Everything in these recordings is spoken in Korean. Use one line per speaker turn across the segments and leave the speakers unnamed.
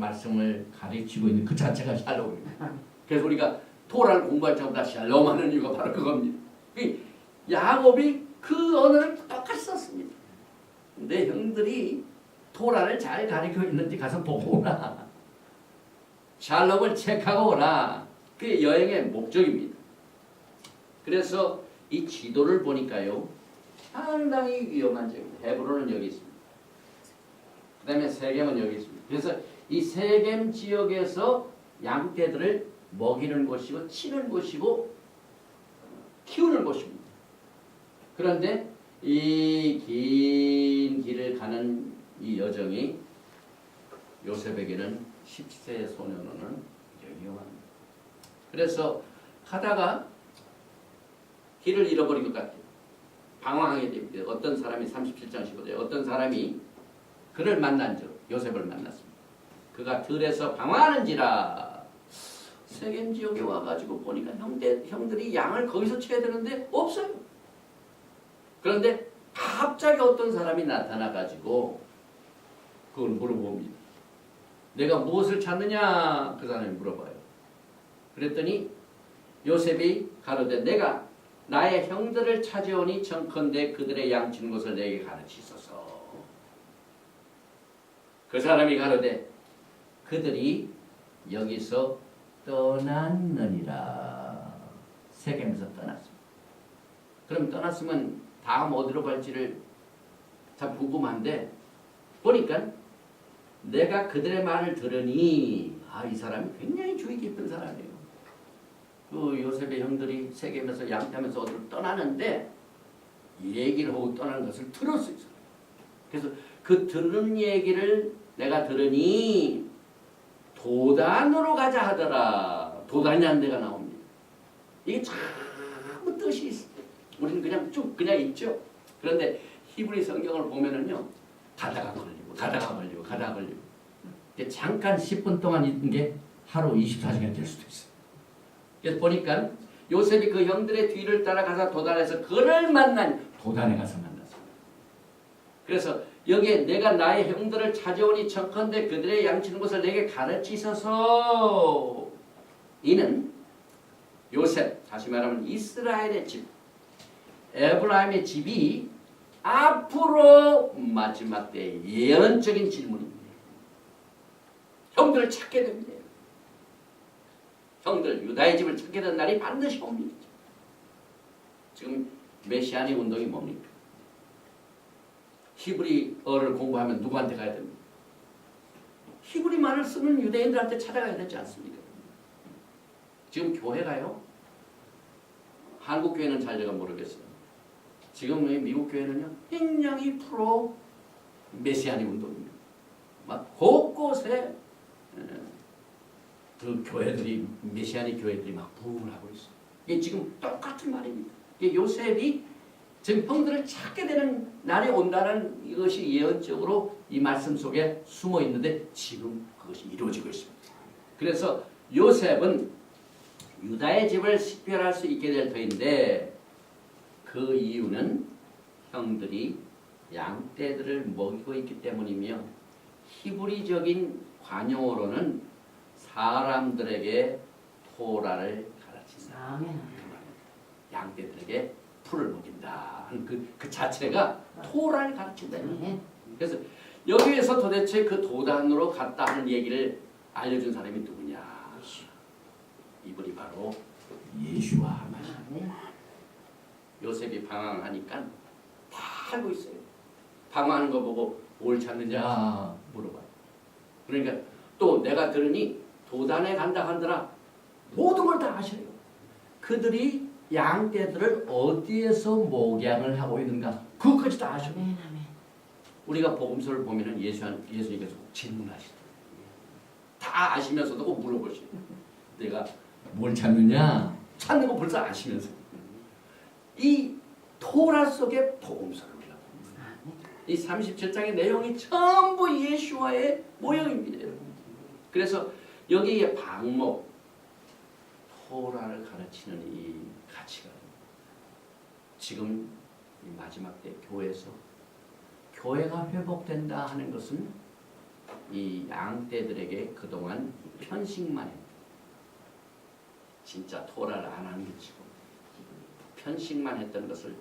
말씀을 가르치고 있는 그 자체가 샬롬입니다. 그래서 우리가 토라를 공부할 때보다 샬롬하는 이유가 바로 그겁니다. 야곱이 그 언어를 똑같이 썼습니다. 내 형들이 토라를 잘 가르치고 있는지 가서 보고 오라. 샬롬을 체크하고 오라. 그게 여행의 목적입니다. 그래서 이 지도를 보니까요, 상당히 위험한 지역입니다. 헤브론은 여기 있습니다. 그 다음에 세겜은 여기 있습니다. 그래서 이 세겜 지역에서 양떼들을 먹이는 곳이고 치는 곳이고 키우는 곳입니다. 그런데 이 긴 길을 가는 이 여정이 요셉에게는 10세 소년은 위험합니다. 그래서 가다가 길을 잃어버린 것 같아요. 방황하게 됩니다. 어떤 사람이 37장 15절에 어떤 사람이 그를 만난 적, 요셉을 만났습니다. 그가 들에서 방황하는지라. 세겜 지역에 와가지고 보니까 형들이 양을 거기서 쳐야 되는데 없어요. 그런데 갑자기 어떤 사람이 나타나가지고 그걸 물어봅니다. 내가 무엇을 찾느냐? 그 사람이 물어봐요. 그랬더니 요셉이 가로되 내가 나의 형들을 찾아오니 청컨대 그들의 양치는 것을 내게 가르치소서. 그 사람이 가로되 그들이 여기서 떠났느니라. 세겜에서 떠났습니다. 그럼 떠났으면 다음 어디로 갈지를 참 궁금한데 보니까 내가 그들의 말을 들으니 이 사람이 굉장히 주의 깊은 사람이에요. 그 요셉의 형들이 세겜에서 양태하면서 어디로 떠나는데 얘기를 하고 떠나는 것을 들었어요. 그래서 그 듣는 얘기를 내가 들으니 도단으로 가자 하더라. 도단이라는 데가 나옵니다. 이게 전부 뜻이 있어요. 우리는 그냥 쭉 그냥 읽죠. 그런데 히브리 성경을 보면은요, 가다가 걸리고 가다가 걸리고 가다가 걸리고 잠깐 10분 동안 읽는 게 하루 24시간이 될 수도 있어요. 그래서 보니까 요셉이 그 형들의 뒤를 따라가서 도단에서 그를 만나니 도단에 가서 만났습니다. 그래서 여기에 내가 나의 형들을 찾아오니 청컨대 그들의 양치는 것을 내게 가르치소서. 이는 요셉, 다시 말하면 이스라엘의 집, 에브라임의 집이 앞으로 마지막 때 예언적인 질문입니다. 형들을 찾게 됩니다. 형들, 유다의 집을 찾게 된 날이 반드시 옵니다. 지금 메시아닉 운동이 뭡니까? 히브리어를 공부하면 누구한테 가야 됩니까? 히브리말을 쓰는 유대인들한테 찾아가야 되지 않습니까? 지금 교회가요, 한국 교회는 잘 제가 모르겠어요. 지금 미국 교회는요, 굉장히 프로 메시아닉 운동입니다. 막 곳곳에 그 교회들이, 메시아닉 교회들이 막 부흥을 하고 있어요. 이게 지금 똑같은 말입니다. 이게 요셉이 지금 형들을 찾게 되는 날이 온다는 이것이 예언적으로 이 말씀 속에 숨어 있는데 지금 그것이 이루어지고 있습니다. 그래서 요셉은 유다의 집을 식별할 수 있게 될 터인데 그 이유는 형들이 양떼들을 먹이고 있기 때문이며 히브리적인 관용어로는 사람들에게 토라를 가르친다. 양떼들에게 풀을 먹인다. 그 자체가 토라를 가르친다. 그래서 여기에서 도대체 그 도단으로 갔다 하는 얘기를 알려준 사람이 누구냐? 이분이 바로 예수와 하나님입니다. 요셉이 방황하니까 다 알고 있어요. 방황하는 거 보고 뭘 찾느냐 물어봐요. 그러니까 또 내가 들으니 도단에 간다 하더라. 모든 걸 다 아셔요. 그들이 양떼들을 어디에서 목양을 하고 있는가 그것까지 다 아셔요. 우리가 복음서를 보면은 예수님께서 꼭 질문하시더라고요. 다 아시면서도 꼭 물어보시고 내가 뭘 찾느냐? 찾는 거 벌써 아시면서 이 토라 속에 복음서를 우리가 봅니다. 이 37장의 내용이 전부 예수와의 모형입니다. 여러분. 그래서 여기에 방목, 토라를 가르치는 이 가치가 지금 이 마지막 때 교회에서 교회가 회복된다 하는 것은 이 양떼들에게 그동안 편식만 했다. 진짜 토라를 안 하는 게 치고 편식만 했던 것을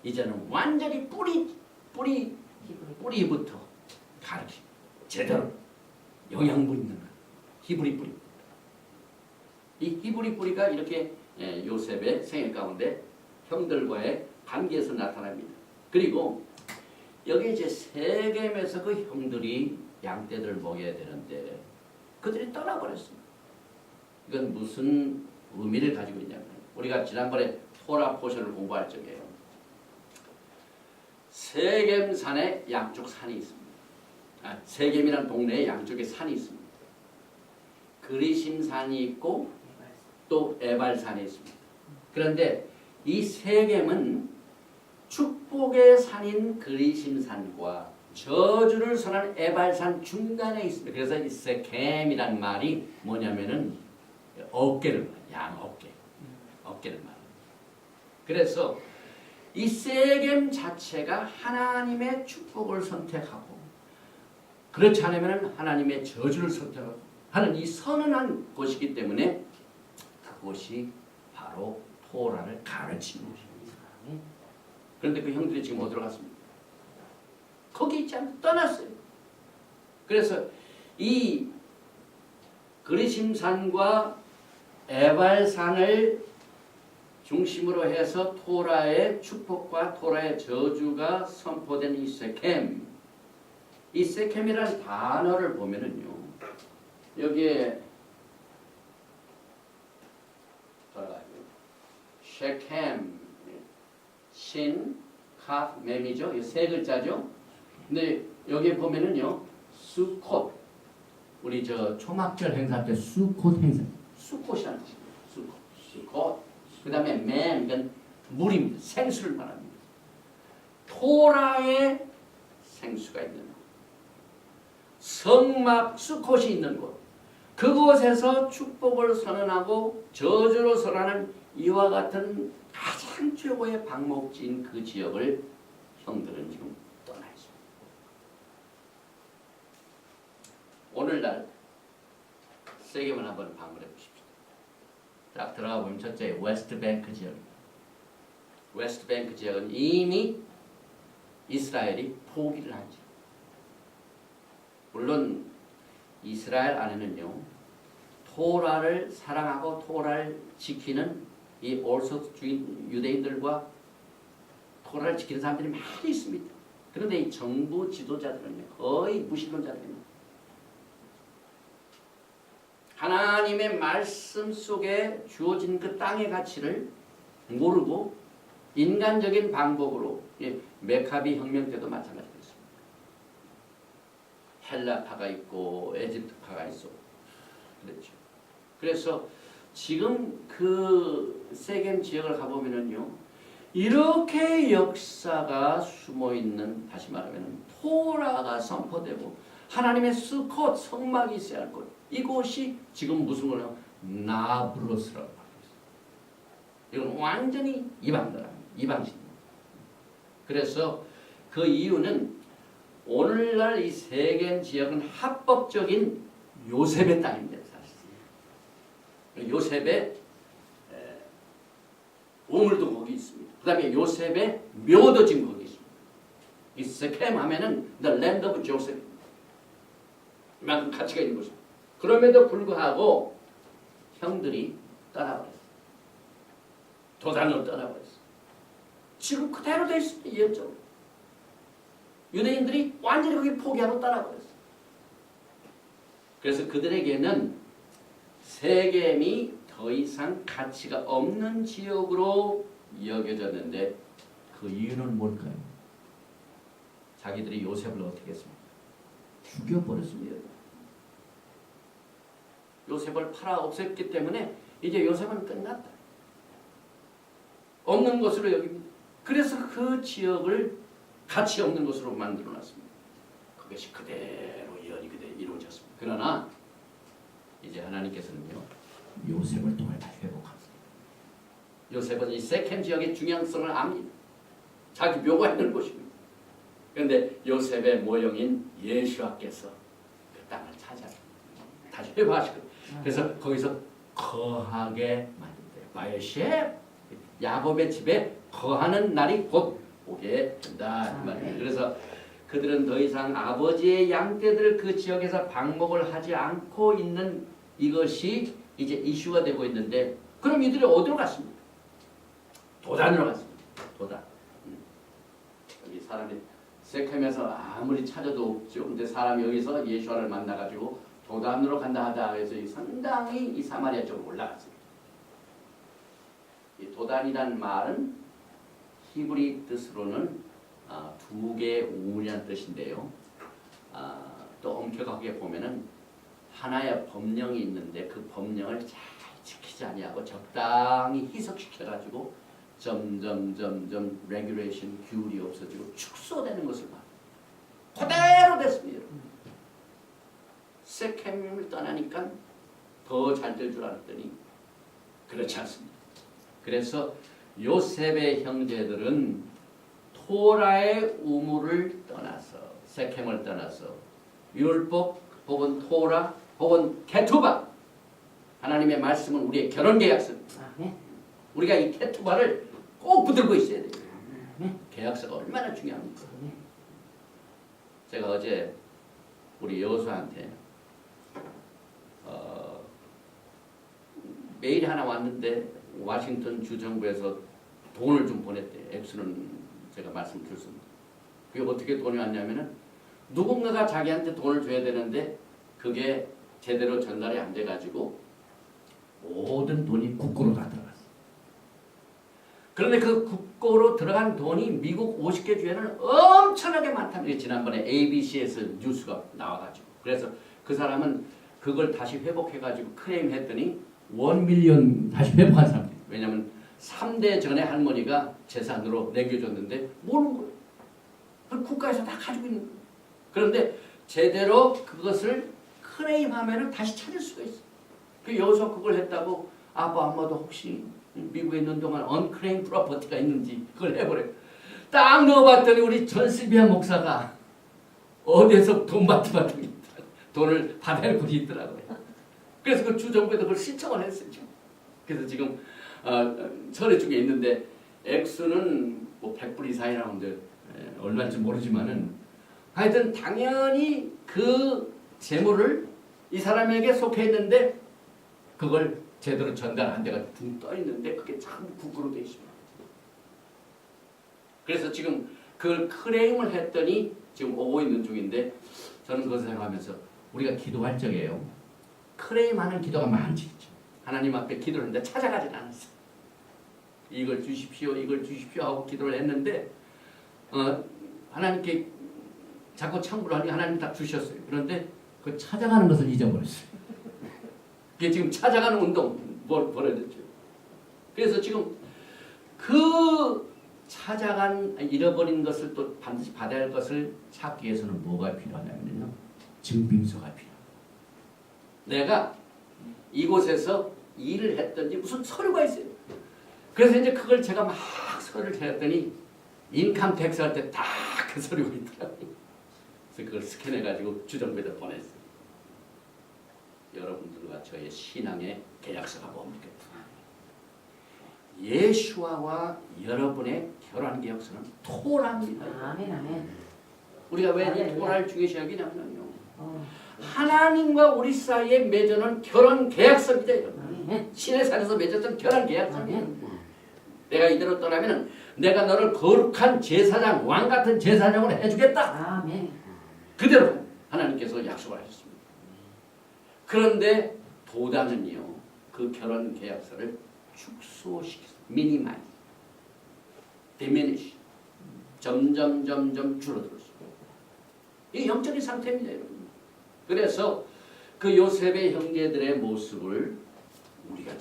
이제는 완전히 뿌리부터 가르치고 제대로 영양분 있는 거. 히브리 뿌리. 이 히브리 뿌리가 이렇게 요셉의 생애 가운데 형들과의 관계에서 나타납니다. 그리고 여기 이제 세겜에서 그 형들이 양떼들을 먹여야 되는데 그들이 떠나버렸습니다. 이건 무슨 의미를 가지고 있냐면 우리가 지난번에 토라 포션을 공부할 적에요. 세겜산에 양쪽 산이 있습니다. 세겜이라는 동네에 양쪽에 산이 있습니다. 그리심산이 있고 또 에발산이 있습니다. 그런데 이 세겜은 축복의 산인 그리심산과 저주를 선한 에발산 중간에 있습니다. 그래서 이 세겜이란 말이 뭐냐면은 어깨를 말해요. 양 어깨를 말해요. 그래서 이 세겜 자체가 하나님의 축복을 선택하고 그렇지 않으면 하나님의 저주를 선택하고 하는 이 선언한 곳이기 때문에 그곳이 바로 토라를 가르치는 곳입니다. 그런데 그 형들이 지금 어디로 갔습니까? 거기 있지 않고 떠났어요. 그래서 이 그리심산과 에발산을 중심으로 해서 토라의 축복과 토라의 저주가 선포된 이 세겜. 이 세겜이라는 단어를 보면은요. 여기에 셰켐, 신, 카, mem이죠. 이 세 글자죠. 근데 여기 보면은요. 수콧. 우리 저 초막절 행사 때 수콧 행사. 수콧이라는 뜻입니다. 수콧. 그 다음에 mem은 이건 물입니다. 생수를 말합니다. 토라의 생수가 있는 곳. 성막 수콧이 있는 곳. 그곳에서 축복을 선언하고 저주로 선언하는 이와 같은 가장 최고의 방목지인 그 지역을 형들은 지금 떠나 있습니다. 오늘날 세겜을 한번 방문해 보십시오. 딱 들어가 보면 첫째 웨스트뱅크 지역입니다. 웨스트뱅크 지역은 이미 이스라엘이 포기를 한 지역. 물론 이스라엘 안에는요 토라를 사랑하고 토라를 지키는 이 올소주의 유대인들과 토라를 지키는 사람들이 많이 있습니다. 그런데 이 정부 지도자들은요 거의 무신론자들입니다. 하나님의 말씀 속에 주어진 그 땅의 가치를 모르고 인간적인 방법으로 메카비 혁명 때도 마찬가지였습니다. 헬라파가 있고 에집트파가 있어 그랬죠. 그래서 지금 그 세겜 지역을 가보면은요 이렇게 역사가 숨어 있는 다시 말하면 토라가 선포되고 하나님의 수콧 성막이 있어야 할 곳 이곳이 지금 무슨 거냐 나브로스라고 하고 있어요. 이건 완전히 이방신입니다. 그래서 그 이유는 오늘날 이 세겜 지역은 합법적인 요셉의 땅입니다. 사실. 요셉의 우물도 거기 있습니다. 그 다음에 요셉의 묘도 지금 거기 있습니다. 이 세겜 하면은 The Land of Joseph. 이만큼 가치가 있는 곳입니다. 그럼에도 불구하고 형들이 떠나버렸어요. 도단으로 떠나버렸어요. 지금 그대로 되어 있습니다. 이현적으로. 유대인들이 완전히 거기 포기하고 떠나버렸어요. 그래서 그들에게는 세겜이 더 이상 가치가 없는 지역으로 여겨졌는데 그 이유는 뭘까요? 자기들이 요셉을 어떻게 했습니까? 죽여버렸습니다. 요셉을 팔아 없앴기 때문에 이제 요셉은 끝났다. 없는 것으로 여깁니다. 그래서 그 지역을 가치 없는 것으로 만들어놨습니다. 그것이 그대로 예언이 그대로 이루어졌습니다. 그러나 이제 하나님께서는요 요셉을 통해 다시 회복합니다. 요셉은 이 세겜 지역의 중요성을 압니다. 자기 묘가 있는 곳입니다. 그런데 요셉의 모형인 예수와께서 찾아. 다시 회복하시고. 그래서 거기서 거하게 만든대요. 바이오셰프. 야곱의 집에 거하는 날이 곧 오게 된다. 그래서 그들은 더 이상 아버지의 양떼들 그 지역에서 방목을 하지 않고 있는 이것이 이제 이슈가 되고 있는데, 그럼 이들이 어디로 갔습니까? 도단으로 갔습니다. 도단. 여기 사람이 세켐에서 아무리 찾아도 없죠. 근데 사람이 여기서 예수와를 만나가지고 도단으로 간다 하다 해서 상당히 이 사마리아 쪽으로 올라갔습니다. 이 도단이란 말은 히브리 뜻으로는 두 개의 우물이라는 뜻인데요. 또 엄격하게 보면은 하나의 법령이 있는데 그 법령을 잘 지키지 아니하고 적당히 희석시켜가지고 점점 레귤레이션 규율이 없어지고 축소되는 것을 봐. 그대로 됐습니다. 세켐을 떠나니까 더 잘 될 줄 알았더니 그렇지 않습니다. 그래서 요셉의 형제들은 토라의 우물을 떠나서 세켐을 떠나서 율법 혹은 토라 혹은 케투바, 하나님의 말씀은 우리의 결혼계약서입니다. 우리가 이 케투바를 꼭 붙들고 있어야 돼요. 계약서가 얼마나 중요합니까? 제가 어제 우리 여수한테 메일이 하나 왔는데 워싱턴 주정부에서 돈을 좀 보냈대. 액수는 제가 말씀드렸습니다. 그게 어떻게 돈이 왔냐면은 누군가가 자기한테 돈을 줘야 되는데 그게 제대로 전달이 안 돼가지고 모든 돈이 국고로 다 들어갔어. 그런데 그 국고로 들어간 돈이 미국 50개 주에는 엄청나게 많답니다. 지난번에 ABC에서 뉴스가 나와가지고. 그래서 그 사람은 그걸 다시 회복해가지고 클레임했더니 1밀리언 다시 회복한 사람이에요. 왜냐하면 3대 전에 할머니가 재산으로 남겨줬는데 모르는 거예요. 그걸 국가에서 다 가지고 있는 거예요. 그런데 제대로 그것을 클레임하면 다시 찾을 수가 있어요. 그 여기서 그걸 했다고 아빠 엄마도 혹시 미국에 있는 동안 언클레임 프로퍼티가 있는지 그걸 해보래요. 딱 넣어봤더니 우리 전슬비아 목사가 어디에서 돈 받은 돈을 받을 곳이 있더라고요. 그래서 그 주정부에도 그걸 신청을 했어요. 그래서 지금 서류 중에 있는데 액수는 뭐 100불 이상이라는데 얼마인지 모르지만은 하여튼 당연히 그 재물을 이 사람에게 속해 있는데 그걸 제대로 전달 안 돼가 붕 떠 있는데 그게 참 국고로 돼 있습니다. 그래서 지금 그걸 클레임을 했더니 지금 오고 있는 중인데 저는 그것을 생각하면서 우리가 기도할 적에요. 클레임하는 기도가 많지죠. 하나님 앞에 기도를 했는데 찾아가진 않았어요. 이걸 주십시오, 이걸 주십시오 하고 기도를 했는데 하나님께 자꾸 청구를 하니 하나님 다 주셨어요. 그런데 그 찾아가는 것을 잊어버렸어요. 그게 지금 찾아가는 운동 벌어졌죠. 그래서 지금 그 잃어버린 것을 또 반드시 받아야 할 것을 찾기 위해서는 뭐가 필요하냐면요. 증빙서가 필요합니다. 내가 이곳에서 일을 했던지 무슨 서류가 있어요. 그래서 이제 그걸 제가 막 서류를 했더니 인컴 텍스 할 때 다 그 서류가 있더라고요. 그래서 그걸 스캔해가지고 주정부에다 보냈어요. 여러분들과 저의 신앙의 계약서가 뭡니까? 예수와와 여러분의 결혼 계약서는 토라입니다.
아멘, 아멘.
우리가 왜 이 토라를 중요시 여기냐면요. 하나님과 우리 사이에 맺어놓은 결혼 계약서입니다. 신의 산에서 맺었던 결혼 계약서입니다. 내가 이대로 떠나면 내가 너를 거룩한 제사장, 왕 같은 제사장으로 해주겠다.
아멘.
그대로 하나님께서 약속을 하셨습니다. 그런데 도단은요, 그 결혼 계약서를 축소시켰어요. 미니마이즈, 디미니시, 점점 줄어들었어요. 이 영적인 상태입니다, 여러분. 그래서 그 요셉의 형제들의 모습을 우리가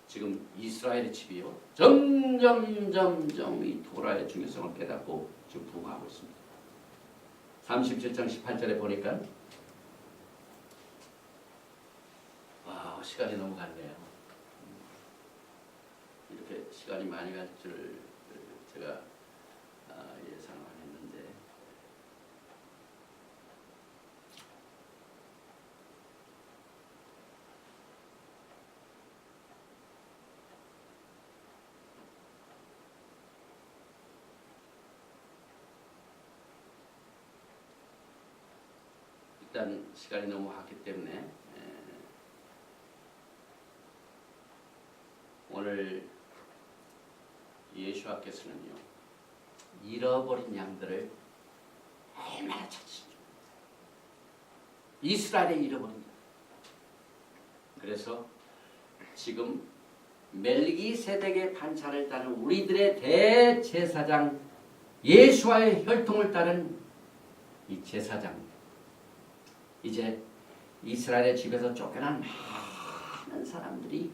지금 이스라엘의 집이요, 점점 이 토라의 중요성을 깨닫고 지금 부흥하고 있습니다. 37장 18절에 보니까 시간이 너무 갔네요. 이렇게 시간이 많이 갈 줄 제가 예상을 안 했는데 일단 시간이 너무 갔기 때문에 오늘 예수와께서는요 잃어버린 양들을 얼마나 찾으시죠. 이스라엘에 잃어버린 양. 그래서 지금 멜기세덱의 반차를 따른 우리들의 대제사장 예수와의 혈통을 따른 이 제사장, 이제 이스라엘의 집에서 쫓겨난 많은 사람들이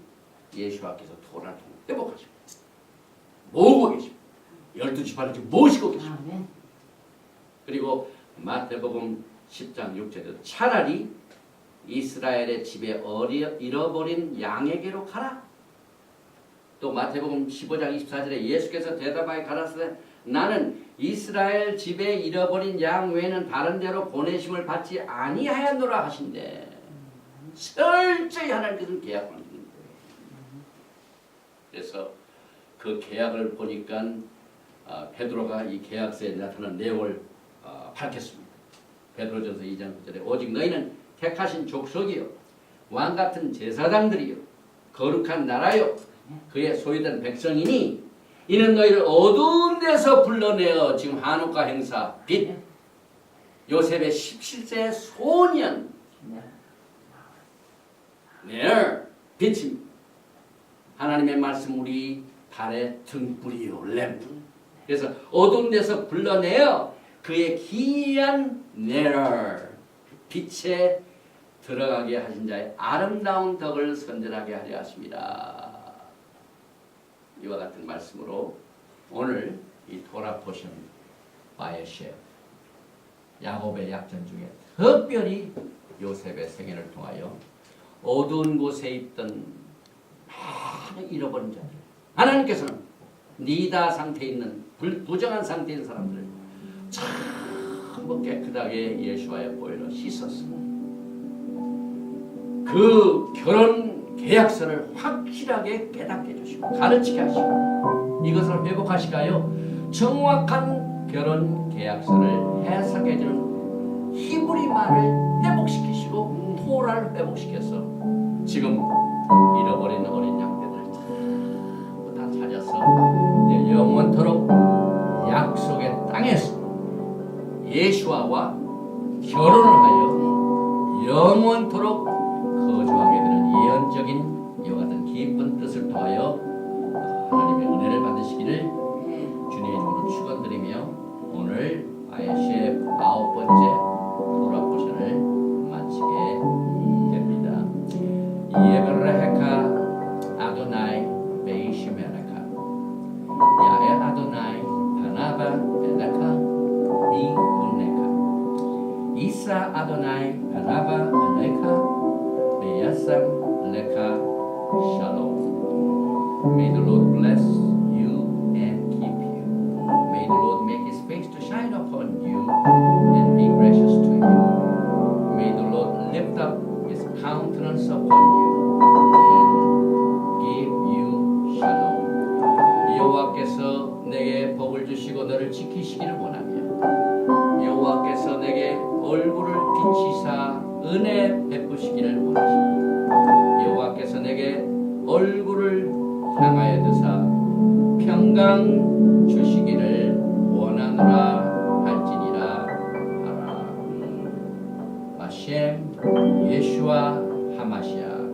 예수와께서 도라를 회복하시고 모으고 계시고 12지파를 지금 모시고 계시고 그리고 마태복음 10장 6절에도 차라리 이스라엘의 집에 잃어버린 양에게로 가라. 또 마태복음 15장 24절에 예수께서 대답하여 가라사대 나는 이스라엘 집에 잃어버린 양 외에는 다른 데로 보내심을 받지 아니하였노라 하신대. 철저히 하나님께서는 계약을 하는 거예요. 그래서 그 계약을 보니까 베드로가 이 계약서에 나타난 내용을 밝혔습니다. 베드로전서 2장 9절에 오직 너희는 택하신 족속이요 왕같은 제사장들이요 거룩한 나라요 그의 소유된 백성이니 이는 너희를 어두운 데서 불러내어 지금 한옥과 행사 빛 요셉의 17세 소년 빛입니다. 하나님의 말씀 우리 발의 등불이요 램프. 그래서 어두운 데서 불러내어 그의 기이한 빛에 들어가게 하신 자의 아름다운 덕을 선전하게 하려 하십니다. 이와 같은 말씀으로 오늘 이 토라 포션 바에셰 야곱의 약전 중에 특별히 요셉의 생애를 통하여 어두운 곳에 있던 많은 잃어버린 자들 하나님께서는 니다 상태에 있는 부정한 상태에 있는 사람들을 전부 깨끗하게 예수와의 보혈로 씻었습니다. 그 결혼 계약서를 확실하게 깨닫게 해주시고 가르치게 하시고 이것을 회복하시가요 정확한 결혼 계약서를 해석해주는 히브리 말을 회복시키시고 토라를 회복시켜서 지금 잃어버린 어린 양떼들을 전부 다 찾아서 영원토록 약속의 땅에서 예수와와 결혼을 하여 영원토록 거주하게 되는 예언적인 이와 같은 깊은 뜻을 통하여 하나님의 은혜를 받으시기를 주님의 이름으로 축원드리며 오늘 아예시의 9번째 토라 포션을 마치게 됩니다. 예베레헤카 아도나이 베이시메레카 야에 아도나이 바나바 베레카 미군네카 이사 아도나이 바나바 베레카 베야삼 레카 샬롬. May the Lord bless you and keep you. May the Lord make His face to shine upon you and be gracious to you. May the Lord lift up His countenance upon you and give you shalom. 여호와께서 내게 복을 주시고 너를 지키시기를 원하며 여호와께서 내게 얼굴을 비치사 은혜 베푸시기를 원하십니다. 여호와께서 내게 얼굴을 향하여 드사 평강 주시기를 원하노라 할지니라 하라. 마셴 예슈아 하마시아